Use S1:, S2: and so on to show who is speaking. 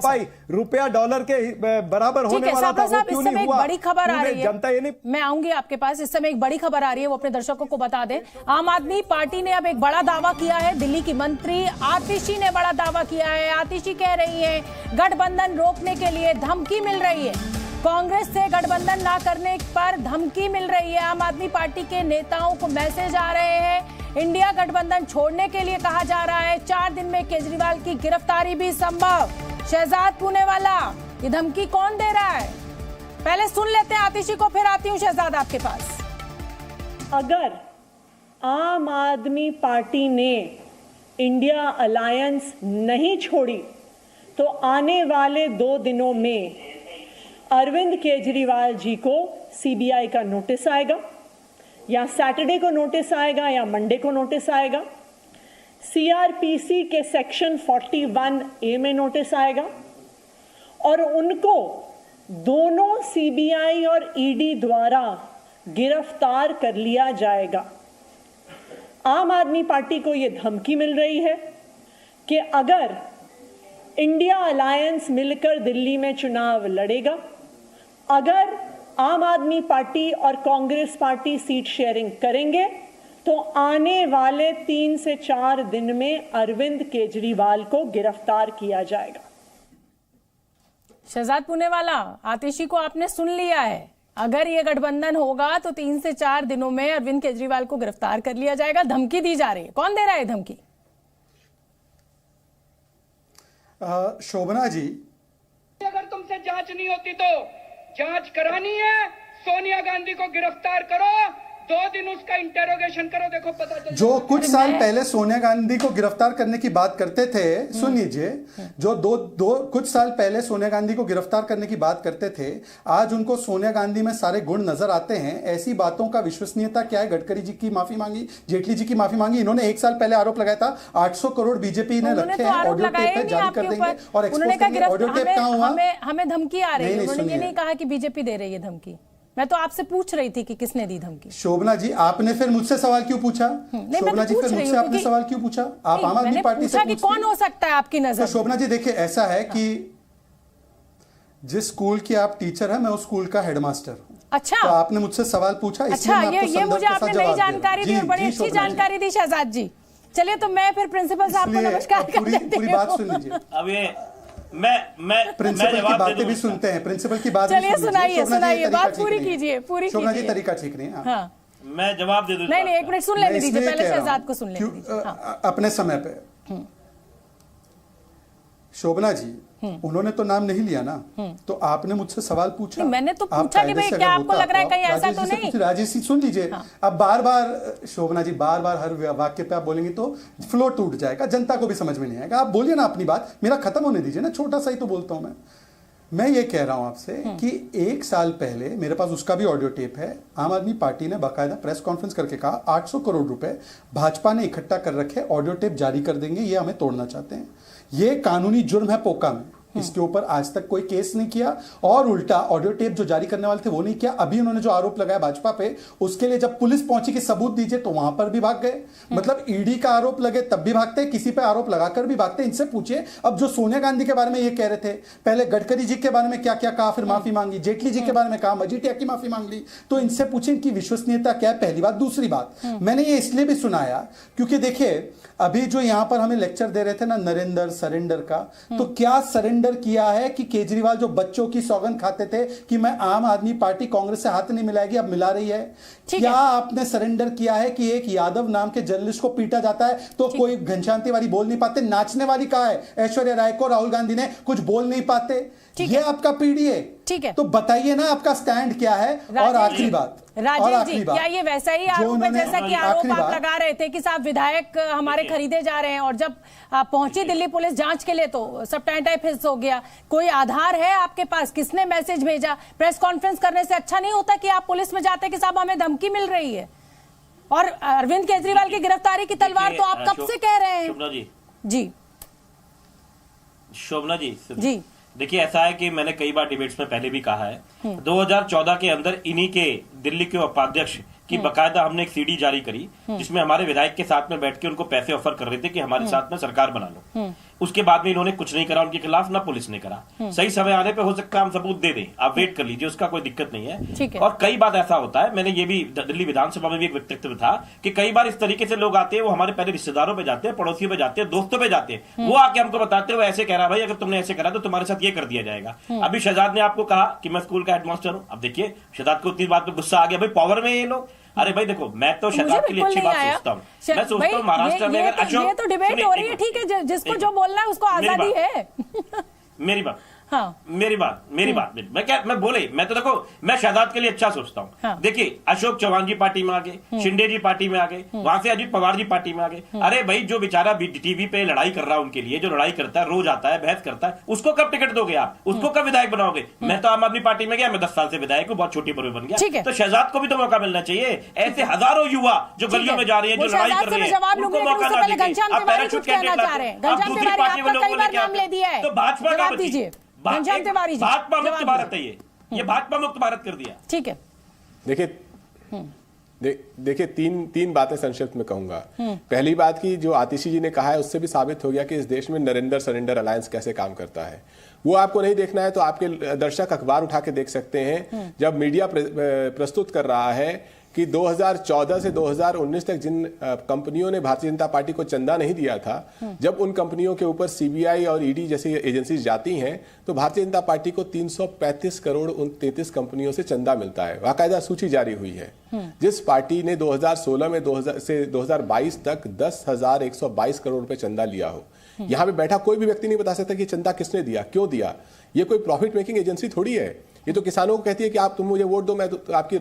S1: पाई, रुपया डॉलर के बराबर होने वाला था, वो क्यों नहीं हुआ?
S2: बड़ी खबर आ रही है,
S1: जनता ये नहीं।
S2: मैं आऊंगी आपके पास। इस समय एक बड़ी खबर आ रही है, वो अपने दर्शकों को बता दें। आम आदमी पार्टी ने अब एक बड़ा दावा किया है। दिल्ली की मंत्री आतिशी ने बड़ा दावा किया है। आतिशी कह रही है गठबंधन रोकने के लिए धमकी मिल रही है, कांग्रेस से गठबंधन ना करने पर धमकी मिल रही है। आम आदमी पार्टी के नेताओं को मैसेज आ रहे हैं, इंडिया गठबंधन छोड़ने के लिए कहा जा रहा है। 4 दिन में केजरीवाल की गिरफ्तारी भी संभव। शहजाद पूनेवाला, ये धमकी कौन दे रहा है? पहले सुन लेते हैं आतिशी को, फिर आती हूं शहजाद आपके पास।
S3: अगर आम आदमी पार्टी ने इंडिया अलायंस नहीं छोड़ी तो आने वाले 2 दिनों में अरविंद केजरीवाल जी को सीबीआई का नोटिस आएगा, या सैटरडे को नोटिस आएगा या मंडे को नोटिस आएगा। सीआरपीसी के सेक्शन 41A में नोटिस आएगा और उनको दोनों सीबीआई और ईडी द्वारा गिरफ्तार कर लिया जाएगा। आम आदमी पार्टी को यह धमकी मिल रही है कि अगर इंडिया अलायंस मिलकर दिल्ली में चुनाव लड़ेगा, अगर आम आदमी पार्टी और कांग्रेस पार्टी सीट शेयरिंग करेंगे, तो आने वाले 3 से 4 दिन में अरविंद केजरीवाल को गिरफ्तार किया जाएगा।
S2: शहजाद पूनेवाला, आतिशी को आपने सुन लिया है। अगर ये गठबंधन होगा तो 3 से 4 दिनों में अरविंद केजरीवाल को गिरफ्तार कर लिया जाएगा। धमकी दी जा रही है, कौन दे रहा है धमकी?
S1: शोभना जी,
S4: अगर तुमसे जांच नहीं होती तो जांच करानी है, सोनिया गांधी को गिरफ्तार करो, 2 दिन उसका इंटेरोगेशन करो, देखो पता चल।
S1: जो कुछ साल पहले सोनिया गांधी को गिरफ्तार करने की बात करते थे, सुन लीजिए, जो कुछ साल पहले सोनिया गांधी को गिरफ्तार करने की बात करते थे, आज उनको सोनिया गांधी में सारे गुण नजर आते हैं। ऐसी बातों का विश्वसनीयता क्या है? गडकरी जी की माफी मांगी, जेटली जी की माफी मांगी। इन्होंने 1 साल पहले आरोप लगाया था 800 करोड़ बीजेपी ने रखे हैं, ऑडियो टेप है, जारी कर देंगे और एक्सपोज करेंगे। ऑडियो टेप कहां हुआ?
S2: हमें धमकी आ रही है, उन्होंने ये नहीं कहा कि बीजेपी दे रही है धमकी। मैं तो आपसे पूछ रही थी कि किसने दी धमकी।
S1: शोभना जी, आपने फिर मुझसे सवाल क्यों पूछा? शोभना जी, फिर मुझसे आपने सवाल क्यों पूछा? आप आम आदमी पार्टी से
S2: पूछा कि कौन हो सकता है आपकी नजर?
S1: तो शोभना जी देखिए, ऐसा है कि जिस स्कूल की आप टीचर हैं, मैं उस स्कूल का हेडमास्टर हूं।
S2: अच्छा,
S1: तो आपने मुझसे सवाल पूछा,
S2: अच्छा, ये मुझे आपने नई जानकारी दी और बड़ी अच्छी जानकारी दी शहजाद जी। चलिए, तो मैं फिर प्रिंसिपल साहब को नमस्कार कर देती हूं।
S1: पूरी बात सुन लीजिए।
S5: अब ये मैं
S1: प्रिंसिपल की बातें भी सुनते हैं, प्रिंसिपल की बात
S2: चलिए सुनाइए, बात पूरी कीजिए, पूरी
S1: शोभना जी, तरीका ठीक नहीं है।
S2: हाँ,
S5: मैं जवाब दे दूं।
S2: नहीं, 1 मिनट सुन लेने दीजिए, पहले शहजाद को सुन लेने दीजिए
S1: अपने समय पे। शोभना जी, उन्होंने तो नाम नहीं लिया ना, तो आपने मुझसे सवाल पूछा।
S2: मैंने तो पूछा नहीं भाई, क्या आपको लग रहा है कहीं ऐसा तो नहीं?
S1: राजेश जी सुन लीजिए, अब बार बार शोभना जी, बार बार हर वाक्य पे आप बोलेंगे तो फ्लो टूट जाएगा, जनता को भी समझ में नहीं आएगा। आप बोलिए ना अपनी बात, मेरा खत्म होने दीजिए ना, छोटा सा ही तो बोलता हूं मैं ये कह रहा हूं आपसे कि 1 साल पहले, मेरे पास उसका भी ऑडियो टेप है, आम आदमी पार्टी ने बाकायदा प्रेस कॉन्फ्रेंस करके कहा 800 करोड़ रुपए भाजपा ने इकट्ठा कर रखे, ऑडियो टेप जारी कर देंगे, ये हमें तोड़ना चाहते हैं। ये कानूनी जुर्म है पोका में, इसके ऊपर आज तक कोई केस नहीं किया और उल्टा ऑडियो टेप जो जारी करने वाले थे वो नहीं किया। अभी उन्होंने जो आरोप लगाया भाजपा पे, उसके लिए जब पुलिस पहुंची कि सबूत दीजिए, तो वहां पर भी भाग गए। मतलब ईडी का आरोप लगे तब भी भागते, किसी पे आरोप लगाकर भी भागते। इनसे पूछिए, अब जो सोनिया गांधी के बारे में ये कह रहे थे, पहले गडकरी जी के बारे में क्या क्या कहा, फिर माफी मांगी, जेटली जी के बारे में कहा, मजीठिया की माफी मांग ली, तो इनसे पूछे इनकी विश्वसनीयता क्या है, पहली बात। दूसरी बात, मैंने ये इसलिए भी सुनाया क्योंकि देखिए, अभी जो यहां पर हमें लेक्चर दे रहे थे ना नरेंद्र सरेंडर का, तो क्या सरेंडर किया है कि केजरीवाल जो बच्चों की सौगंध खाते थे कि मैं आम आदमी पार्टी कांग्रेस से हाथ नहीं मिलाएगी, अब मिला रही है? क्या आपने सरेंडर किया है कि एक यादव नाम के जर्नलिस्ट को पीटा जाता है तो कोई घनश्याम तिवारी बोल नहीं पाते? नाचने वाली कहा है ऐश्वर्या राय को, राहुल गांधी ने कुछ बोल नहीं पाते? ये आपका पीढ़ी है,
S2: ठीक है,
S1: तो बताइए ना आपका स्टैंड क्या है। और आखिरी बात,
S2: राजेश जी, क्या ये वैसा ही आरोप है जैसा कि आरोप आप लगा रहे थे कि साहब विधायक हमारे खरीदे जा रहे हैं, और जब पहुंची दिल्ली पुलिस जांच के लिए तो सब टाइम हो गया? कोई आधार है आपके पास? किसने मैसेज भेजा? प्रेस कॉन्फ्रेंस करने से अच्छा नहीं होता कि आप पुलिस में जाते कि साहब हमें धमकी मिल रही है? और अरविंद केजरीवाल की गिरफ्तारी की तलवार तो आप कब से कह रहे हैं?
S5: शोभना जी
S2: जी,
S5: देखिए, ऐसा है कि मैंने कई बार डिबेट्स में पहले भी कहा है, 2014 के अंदर इन्हीं के दिल्ली के उपाध्यक्ष कि बकायदा हमने एक सीडी जारी करी जिसमें हमारे विधायक के साथ में बैठ के उनको पैसे ऑफर कर रहे थे कि हमारे साथ में सरकार बना लो। उसके बाद में इन्होंने कुछ नहीं करा उनके खिलाफ, ना पुलिस ने करा। सही समय आने पे हो सकता है हम सबूत दे दें, आप वेट कर लीजिए, उसका कोई दिक्कत नहीं है। और कई बार ऐसा होता है, मैंने ये भी दिल्ली विधानसभा में भी एक वक्तव्य था कि कई बार इस तरीके से लोग आते हैं, वो हमारे पहले रिश्तेदारों पे जाते हैं, पड़ोसियों पे जाते हैं, दोस्तों पे जाते हैं, वो आके हमको बताते हैं वो ऐसे कह रहा भाई अगर तुमने ऐसे करा तो तुम्हारे साथ ये कर दिया जाएगा। अभी शहजाद ने आपको कहा कि मैं स्कूल का हेडमास्टर हूं। अब देखिए शहजाद को उतनी बात पे गुस्सा आ गया, भाई पावर में ये लोग। अरे भाई देखो, मैं तो शहजाद के लिए अच्छी बात सोचता हूँ। मैं सोचता हूँ महाराष्ट्र में अगर अशोक,
S2: ये तो डिबेट हो रही है, ठीक है, जिसको जो बोलना है उसको आजादी है।
S5: मेरी बात,
S2: हाँ।
S5: मेरी बात मैं बोले, मैं तो देखो मैं शहजाद के लिए अच्छा सोचता हूँ।
S2: हाँ।
S5: देखिए अशोक चौहान जी पार्टी में आ गए, शिंदे जी पार्टी में आ गए, वहां से अजित पवार जी पार्टी में आ गए। अरे भाई जो बेचारा टीवी पे लड़ाई कर रहा है उनके लिए, जो लड़ाई करता है, रोज आता है, बहस करता है, उसको कब टिकट दोगे आप? उसको कब विधायक बनाओगे? मैं तो आम आदमी पार्टी में गया, मैं 10 साल से विधायक हूँ, बहुत छोटी पर बन गया। तो शहजाद को भी तो मौका मिलना चाहिए। ऐसे हजारों युवा जो गलियों में जा रहे हैं, जो लड़ाई कर रहे हैं, उनको मौका ना दीजिए। आप पैराशूट कैंडिडेट, आप दूसरी पार्टी में लोगों ने क्या किया? तो भाजपा का बचिए, भाजपा मुक्त भारत है ये भाजपा मुक्त भारत कर दिया।
S2: ठीक है,
S6: देखिए तीन बातें संक्षिप्त में कहूंगा। पहली बात की जो आतिशी जी ने कहा है उससे भी साबित हो गया कि इस देश में नरेंद्र सरेंडर अलायंस कैसे काम करता है। वो आपको नहीं देखना है तो आपके दर्शक अखबार उठा के देख सकते हैं, जब मीडिया प्रस्तुत कर रहा है कि 2014 से 2019 तक जिन कंपनियों ने भारतीय जनता पार्टी को चंदा नहीं दिया था, जब उन कंपनियों के ऊपर सीबीआई और ईडी जैसी एजेंसी जाती हैं तो भारतीय जनता पार्टी को 335 करोड़ उन 33 कंपनियों से चंदा मिलता है। बाकायदा सूची जारी हुई है। जिस पार्टी ने 2016 में 2000 से 2022 तक 10,122 करोड़ रुपए चंदा लिया हो, यहाँ पे बैठा कोई भी व्यक्ति नहीं बता सकता कि चंदा किसने दिया, क्यों दिया। ये कोई प्रॉफिट मेकिंग एजेंसी थोड़ी है। ये तो किसानों को कहती है कि आप तुम मुझे वोट दो, मैं तो आपकी